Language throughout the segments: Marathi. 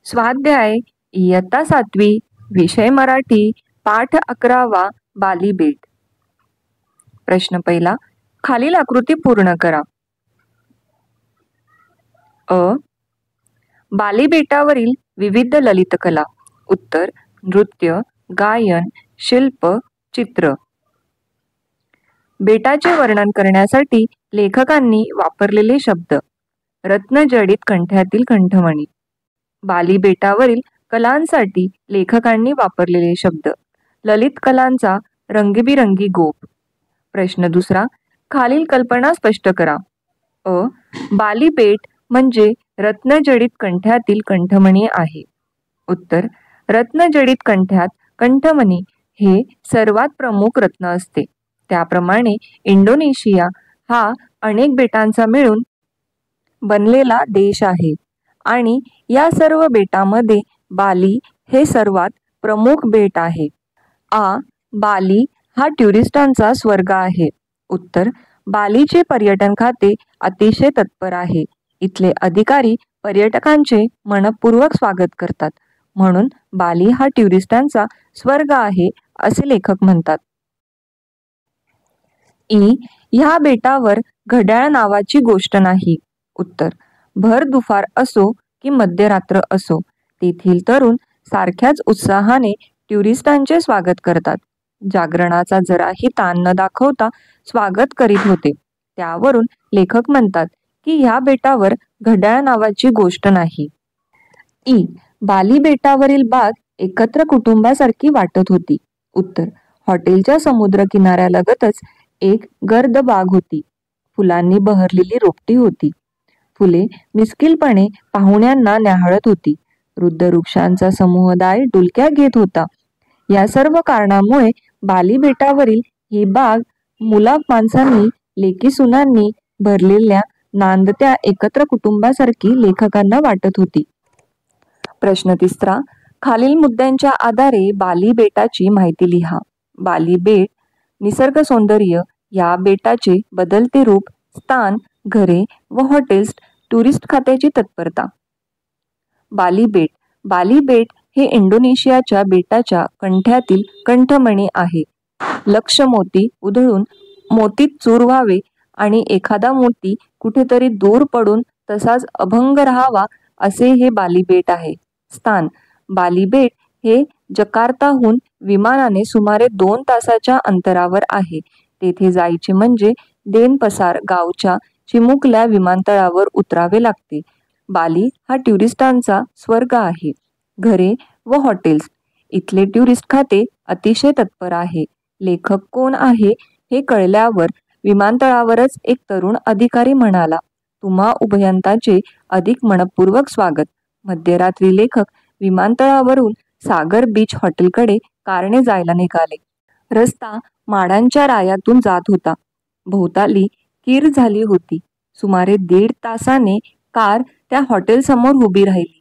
स्वाध्याय इयत्ता 7वी विषय मराठी पाठ 11वा बाली बेट. प्रश्न पहिला, खालील आकृती पूर्ण करा. अ. बाली बेटावरील विविध ललित कला. उत्तर, नृत्य, गायन, शिल्प, चित्र. बेटाचे वर्णन करण्यासाठी लेखकांनी वापरलेले शब्द. रत्नजडित कंठ्यातील कंठमणी. बाली बेटावरील कलांसाठी लेखकांनी वापरलेले शब्द. ललित कलांचा रंगीबिरंगी गोप. प्रश्न दुसरा, खालील कल्पना स्पष्ट करा. अ. बाली बेट म्हणजे रत्नजडित कंठ्यातील कंठमणी आहे. उत्तर, रत्नजडित कंठ्यात कंठमणी हे सर्वात प्रमुख रत्न असते. त्याप्रमाणे इंडोनेशिया हा अनेक बेटांचा मिळून बनलेला देश आहे आणि या सर्व बेटांमध्ये बाली हे सर्वात प्रमुख बेट आहे. आ. बाली हा टुरिस्टांचा स्वर्ग आहे. उत्तर, बालीचे पर्यटन खाते अतिशय तत्पर आहे. इथले अधिकारी पर्यटकांचे मनपूर्वक स्वागत करतात, म्हणून बाली हा टुरिस्टांचा स्वर्ग आहे असे लेखक म्हणतात. इ. ह्या बेटावर घड्याळ नावाची गोष्ट नाही. उत्तर, भर दुपार असो की मध्यरात्र असो, तेथील तरुण सारख्याच उत्साहाने टुरिस्टांचे स्वागत करतात. जागरणाचा जराही ताण न दाखवता स्वागत करीत होते. त्यावरून लेखक म्हणतात की ह्या बेटावर घड्याळ नावाची गोष्ट नाही. इ. बाली बेटावरील बाग एकत्र कुटुंबासारखी वाटत होती. उत्तर, हॉटेलच्या समुद्र किनाऱ्यालगतच एक गर्द बाग होती. फुलांनी बहरलेली रोपटी होती. फुले मिश्किलपणे पाहुण्यांना न्याहाळत होती. वृद्ध वृक्षांचा समुदाय डुलक्या घेत होता. या सर्व कारणामुळे बाली बेटावरील ही बाग मुला माणसांनी, लेकी सुनांनी भरलेल्या नांदत्या एकत्र कुटुंबासारखी लेखकांना वाटत होती. प्रश्न तिसरा, खालील मुद्द्यांच्या आधारे बाली बेटाची माहिती लिहा. बाली बेट. निसर्ग सौंदर्य. या बेटाचे बदलते रूप, स्थान, घरे व हॉटेल्स, टुरिस्ट खात्याची तत्परता. बाली बेट. बाली बेट हे इंडोनेशियाच्या बेटाच्या कंठ्यातील कंठमणी आहे. लक्ष मोती उधळून मोतीत चूर व्हावे आणि एखादा मोती कुठेतरी दूर पडून तसाच अभंग राहावा असे हे बाली बेट आहे. स्थान. बाली बेट हे जकार्ताहून विमानाने सुमारे 2 तासाच्या अंतरावर आहे. तेथे जायचे म्हणजे देनपसार गावच्या चिमुकल्या विमानतळावर उतरावे लागते. बाली हा टुरिस्टांचा स्वर्ग आहे. घरे व हॉटेल्स. इथले टुरिस्ट खाते अतिशय तत्पर आहे. लेखक कोण आहे हे कळल्यावर विमानतळावरच एक तरुण अधिकारी म्हणाला, तुम्हा उभयंताचे अधिक मनपूर्वक स्वागत. मध्यरात्री लेखक विमानतळावरून सागर बीच हॉटेलकडे कारने जायला निघाले. रस्ता माडांच्या रायातून जात होता. भोवताली कीर झाली होती. सुमारे 1.5 तासाने कार त्या हॉटेलसमोर उभी राहिली.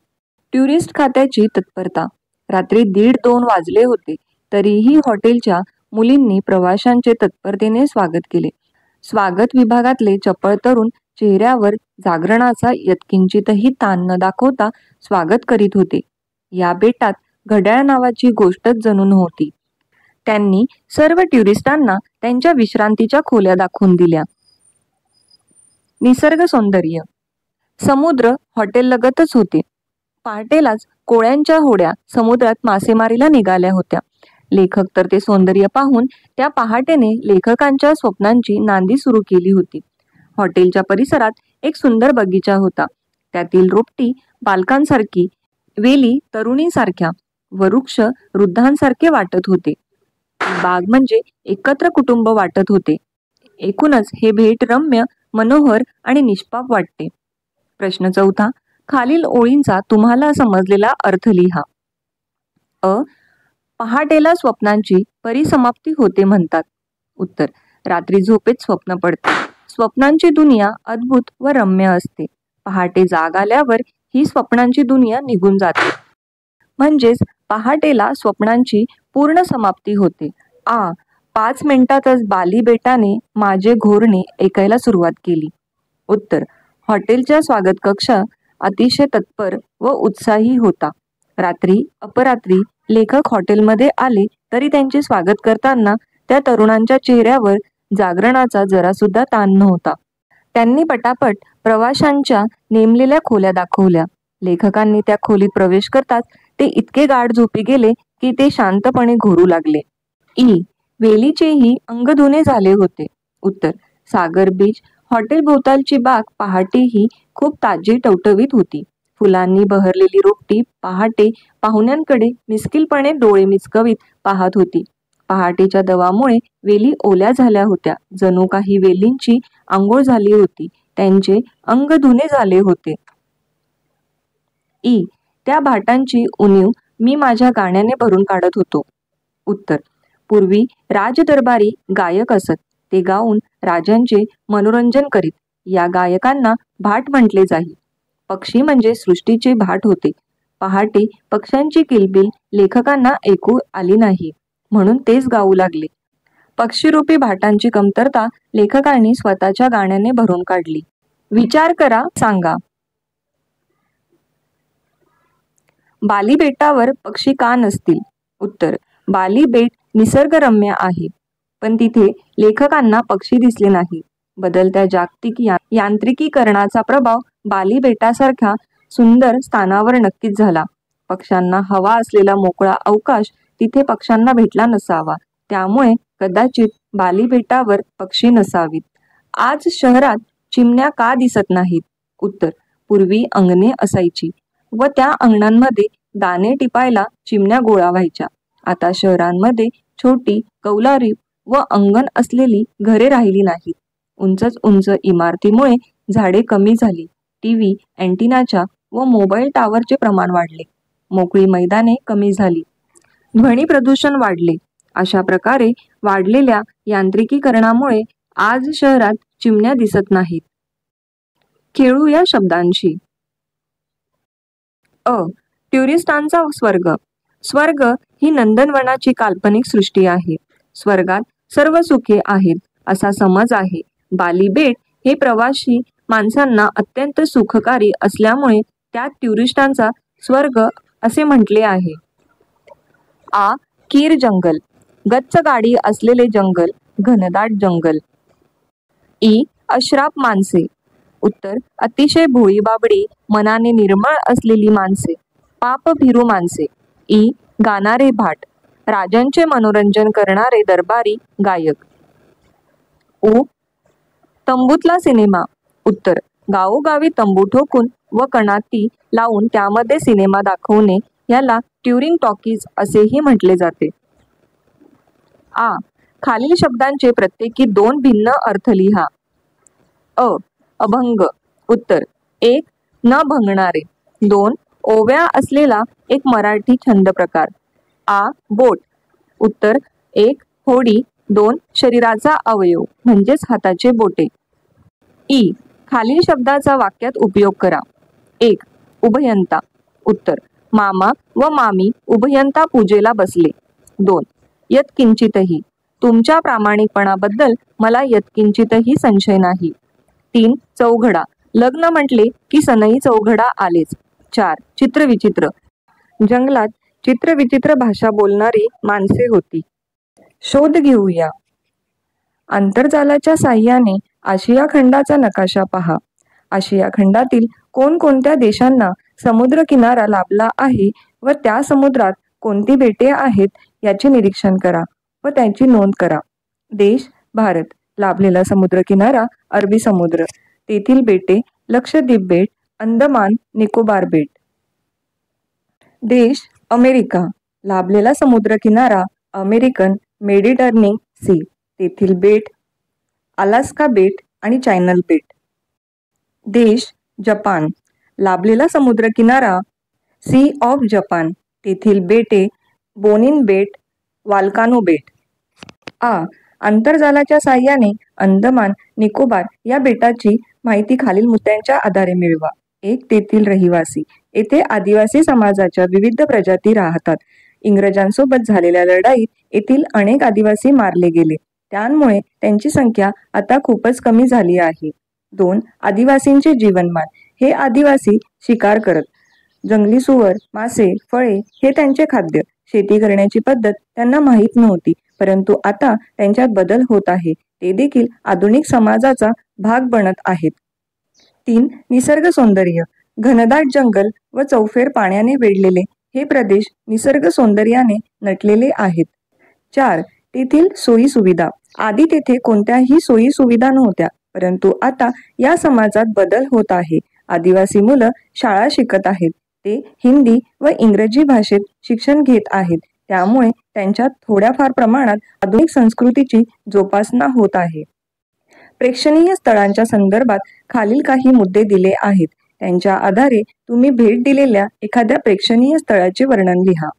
टुरिस्ट खात्याची तत्परता. रात्री 1:30-2 वाजले होते, तरीही हॉटेलच्या मुलींनी प्रवाशांचे तत्परतेने स्वागत केले. स्वागत विभागातले चपळ तरुण चेहऱ्यावर जागरणाचा यत्किंचितही ताण न दाखवता स्वागत करीत होते. या बेटात घड्याळ नावाची गोष्टच जणू नव्हती. त्यांनी सर्व टुरिस्टांना त्यांच्या विश्रांतीच्या खोल्या दाखवून दिल्या. निसर्ग सौंदर्य. समुद्र हॉटेललगतच होते. पहाटेलाच कोळ्यांच्या होड्या समुद्रात मासेमारीला निघाल्या होत्या. लेखक तर ते सौंदर्य पाहून त्या पहाटेने लेखकांच्या स्वप्नांची नांदी सुरू केली होती. हॉटेलच्या परिसरात एक सुंदर बगीचा होता. त्यातील रोपटी बालकांसारखी, वेली तरुणींसारख्या व वृक्ष वृद्धांसारखे वाटत होते. बाग म्हणजे एकत्र कुटुंब वाटत होते. एकूणच हे भेट रम्य, मनोहर आणि निष्पाप वाटते. प्रश्न चौथा, खालील ओळींचा तुम्हाला समजलेला अर्थ लिहा. अ. पहाटेला स्वप्नांची परिसमाप्ती होते म्हणतात. उत्तर, रात्री झोपेत स्वप्न पडते. स्वप्नांची दुनिया अद्भुत व रम्य असते. पहाटे जाग आल्यावर ही स्वप्नांची दुनिया निघून जाते. म्हणजेच पहाटेला स्वप्नांची पूर्ण समाप्ती होते. आ. 5 मिनिटातच बाली बेटाने माझे घोरणे ऐकायला सुरुवात केली. उत्तर, हॉटेलच्या स्वागत कक्षा अतिशय तत्पर व उत्साही होता. रात्री अपरात्री लेखक हॉटेलमध्ये आले तरी त्यांचे स्वागत करताना त्या तरुणांच्या चेहऱ्यावर जागरणाचा जरासुद्धा ताण नव्हता. त्यांनी पटापट प्रवाशांच्या नेमलेल्या खोल्या दाखवल्या. लेखकांनी त्या खोलीत प्रवेश करताच ते इतके गाढ झोपी गेले की ते शांतपणे घोरू लागले. वेलीचेही अंग धुणे झाले होते. उत्तर सागर बीच हॉटेल भोवतालची बाग पहाटेही खूप ताजी टवटवीत होती. फुलांनी बहरलेली रोपटी पहाटे पाहुण्यांकडे मिस्किलपणे डोळे मिचकवीत पाहत होती. पहाटेच्या दवामुळे वेली ओल्या झाल्या होत्या. जणू काही वेलींची आंघोळ झाली होती. त्यांचे अंग धुणे झाले होते. त्या भाटांची उणीव मी माझ्या गाण्याने भरून काढत होतो. उत्तर पूर्वी राजदरबारी गायक असत. ते गाऊन राजांचे मनोरंजन करीत. या गायकांना भाट म्हटले जाई. पक्षी म्हणजे सृष्टीचे भाट होते. पहाटे पक्ष्यांची किलबिल लेखकांना ऐकू आली नाही म्हणून तेच गाऊ लागले. पक्षीरूपी भाटांची कमतरता लेखकांनी स्वतःच्या गाण्याने भरून काढली. विचार करा, सांगा. बाली बेटावर पक्षी का नसतील? उत्तर बाली बेट निसर्गरम्य आहे, पण तिथे लेखकांना पक्षी दिसले नाही. बदलत्या जागतिक यांत्रिकीकरणाचा प्रभाव बाली बेटासारख्या सुंदर स्थानावर नक्कीच झाला. पक्ष्यांना हवा असलेला मोकळा अवकाश तिथे पक्ष्यांना भेटला नसावा. त्यामुळे कदाचित बाली बेटावर पक्षी नसावीत. आज शहरात चिमण्या का दिसत नाहीत? उत्तर पूर्वी अंगणे असायची व त्या अंगणांमध्ये दाणे टिपायला चिमण्या गोळा व्हायच्या. आता शहरांमध्ये छोटी कौलारी व अंगण असलेली घरे राहिली नाहीत. उंच उंच इमारतीमुळे झाडे कमी झाली. टीव्ही अँटिनाच्या व मोबाईल टावरचे प्रमाण वाढले. मोकळी मैदाने कमी झाली. ध्वनी प्रदूषण वाढले. अशा प्रकारे वाढलेल्या यांत्रिकीकरणामुळे आज शहरात चिमण्या दिसत नाहीत. खेळू या शब्दांशी. ट्युरिस्टांचा स्वर्ग. स्वर्ग ही नंदनवनाची काल्पनिक सृष्टी आहे. स्वर्गात सर्व सुखे आहेत असा समज आहे. बाली बेट हे प्रवासी माणसांना अत्यंत सुखकारी असल्यामुळे त्यात ट्युरिस्टांचा स्वर्ग असे म्हटले आहे. कीर जंगल. गच्च गाडी असलेले जंगल, घनदाट जंगल. अश्राप माणसे. उत्तर अतिशय भोळी बाबडी मनाने निर्मळ असलेली माणसे, पापभीरू माणसे. गाणारे भाट. राजांचे मनोरंजन करणारे दरबारी गायक. तंबूतला सिनेमा. उत्तर गावोगावी तंबू ठोकून व कणाती लावून त्यामध्ये सिनेमा दाखवणे याला ट्युरिंग टॉकीज असेही म्हटले जाते. खालील शब्दांचे प्रत्येकी 2 भिन्न अर्थ लिहा. अभंग. उत्तर 1 न भंगणारे. 2 ओव्या असलेला एक मराठी छंद प्रकार. बोट. उत्तर 1 होडी. 2 शरीराचा अवयव म्हणजेच हाताचे बोटे. खालील शब्दाचा वाक्यात उपयोग करा. 1 उभयंता. उत्तर मामा व मामी उभयंता पूजेला बसले. 2 यत्किंचितही. तुमच्या प्रामाणिकपणाबद्दल मला यत्किंचितही संशय नाही. 3 चौघडा. लग्न म्हटले की सनई चौघडा आलेच. 4 चित्रविचित्र. जंगलात चित्रविचित्र भाषा बोलणारी माणसे होती. शोध घेऊया. आंतरजालाच्या साहाय्याने आशिया खंडाचा नकाशा पहा. आशिया खंडातील कोणकोणत्या देशांना समुद्र किनारा लाभला आहे व त्या समुद्रात कोणती बेटे आहेत याचे निरीक्षण करा व त्यांची नोंद करा. देश भारत. लाभलेला समुद्र किनारा अरबी समुद्र. तेथील बेटे लक्षद्वीप बेट, अंदमान निकोबार बेट. देश अमेरिका. लाभलेला समुद्र किनारा अमेरिकन मेडिटरनेनियन सी. तेथील बेट अलास्का बेट आणि चॅनल बेट. देश जपान. लाभलेला समुद्र किनारा सी ऑफ जपान. तेथील बेटे बोनिन बेट, वाल्कानो बेट. आंतरजालाच्या साहाय्याने अंदमान निकोबार या बेटाची माहिती खालील मुद्द्यांच्या आधारे मिळवा. 1 तेथील रहिवासी. येथे आदिवासी समाजाच्या विविध प्रजाती राहतात. इंग्रजांसोबत झालेल्या लढाईत येथील अनेक आदिवासी मारले गेले. त्यामुळे त्यांची संख्या आता खूपच कमी झाली आहे. 2 आदिवासींचे जीवनमान. हे आदिवासी शिकार करत. जंगली सुवर, मासे, फळे हे त्यांचे खाद्य. शेती करण्याची पद्धत त्यांना माहीत नव्हती, परंतु आता त्यांच्यात बदल होत आहे. ते देखील आधुनिक समाजाचा भाग बनत आहेत. 3. निसर्ग सौंदर्य. घनदाट जंगल व चौफेर पाण्याने वेढलेले हे प्रदेश निसर्ग सौंदर्याने नटलेले आहेत. 4. तेथील सोयी सुविधा. आधी तेथे कोणत्याही सोयी सुविधा नव्हत्या, परंतु आता या समाजात बदल होत आहे. आदिवासी मुलं शाळा शिकत आहेत. ते हिंदी व इंग्रजी भाषेत शिक्षण घेत आहेत. त्यामुळे त्यांच्यात थोड्याफार प्रमाणात आधुनिक संस्कृतीची जोपासना होत आहे. प्रेक्षणीय स्थळांच्या संदर्भात खालील काही मुद्दे दिले आहेत. त्यांच्या आधारे तुम्ही भेट दिलेल्या एखाद्या प्रेक्षणीय स्थळाचे वर्णन लिहा.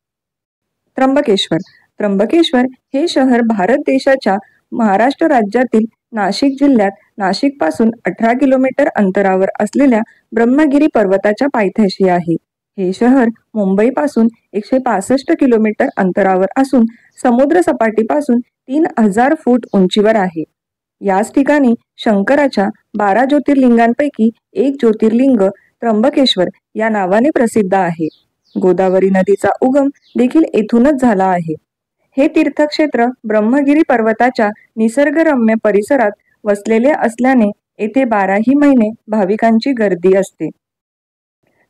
त्र्यंबकेश्वर. त्र्यंबकेश्वर हे शहर भारत देशाच्या महाराष्ट्र राज्यातील नाशिक जिल्ह्यात नाशिकपासून 18 किलोमीटर अंतरावर असलेल्या ब्रह्मगिरी पर्वताच्या पायथ्याशी आहे. हे शहर मुंबईपासून 165 किलोमीटर अंतरावर असून समुद्र सपाटीपासून 3000 फूट उंचीवर आहे. याच ठिकाणी शंकराच्या 12 ज्योतिर्लिंगांपैकी एक ज्योतिर्लिंग त्र्यंबकेश्वर या नावाने प्रसिद्ध आहे. गोदावरी नदीचा उगम देखील येथूनच झाला आहे. हे तीर्थक्षेत्र ब्रह्मगिरी पर्वताच्या निसर्गरम्य परिसरात वसलेले असल्याने येथे 12ही महिने भाविकांची गर्दी असते.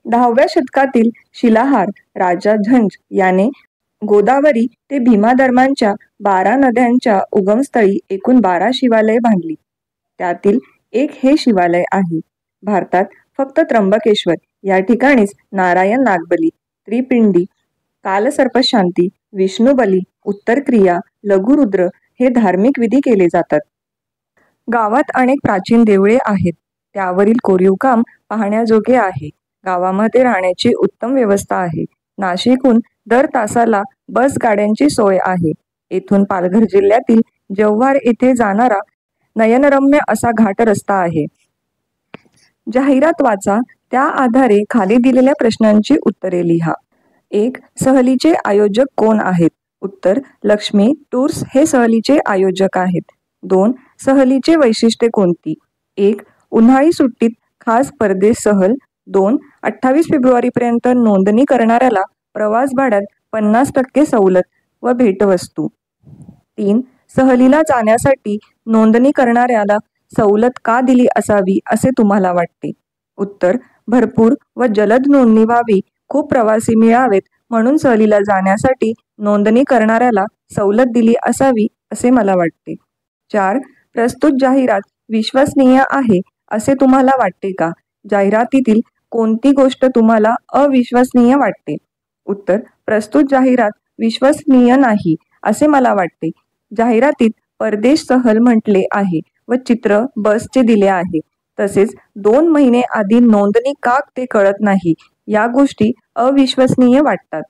10व्या शतकातील शिलाहार राजा झंज याने गोदावरी ते भीमा दरम्यानच्या 12 नद्यांच्या उगमस्थळी एकूण 12 शिवालये बांधली. त्यातील एक हे शिवालय आहे. भारतात फक्त त्र्यंबकेश्वर या ठिकाणीच नारायण नागबली, त्रिपिंडी, कालसर्पशांती, विष्णुबली, उत्तरक्रिया, लघुरुद्र हे धार्मिक विधी केले जातात. गावात अनेक प्राचीन देवळे आहेत. त्यावरील कोरीव काम पाहण्याजोगे आहे. गावामध्ये राहण्याची उत्तम व्यवस्था आहे. नाशिकहून दर तासाला बस गाड्यांची सोय आहे. येथून पालघर जिल्ह्यातील जव्हार येथे जाणारा नयनरम्य असा घाट रस्ता आहे. जाहिरात वाचा, त्या आधारे खाली दिलेल्या प्रश्नांची उत्तरे लिहा. 1. सहलीचे आयोजक कोण आहेत? उत्तर: लक्ष्मी टूर्स हे सहलीचे आयोजक आहेत. 2. सहलीचे वैशिष्ट्ये कोणती? 1. उन्हाळी सुट्टीत खास परदेश सहल. 2. 28 फेब्रुवारीपर्यंत नोंदणी करणाऱ्याला प्रवास भाड्यात 50% सवलत व भेटवस्तू. 3. सहलीला जाण्यासाठी नोंदणी करणाऱ्याला सवलत का दिली असावी असे तुम्हाला वाटते? उत्तर: भरपूर व जलद नोंदणी व्हावी, खूप प्रवासी मिळावेत म्हणून सहलीला जाण्यासाठी नोंदणी करणाऱ्याला सवलत दिली असावी असे मला वाटते. 4. प्रस्तुत जाहिरात विश्वसनीय आहे असे तुम्हाला वाटते का? जाहिरातीतील कोणती गोष्ट तुम्हाला अविश्वसनीय वाटते? उत्तर: प्रस्तुत जाहिरात विश्वसनीय नाही असे मला वाटते. जाहिरातीत परदेश सहल म्हटले आहे व चित्र बसचे दिले आहे. तसेच 2 महिने आधी नोंदणी का ते कळत नाही. या गोष्टी अविश्वसनीय वाटतात.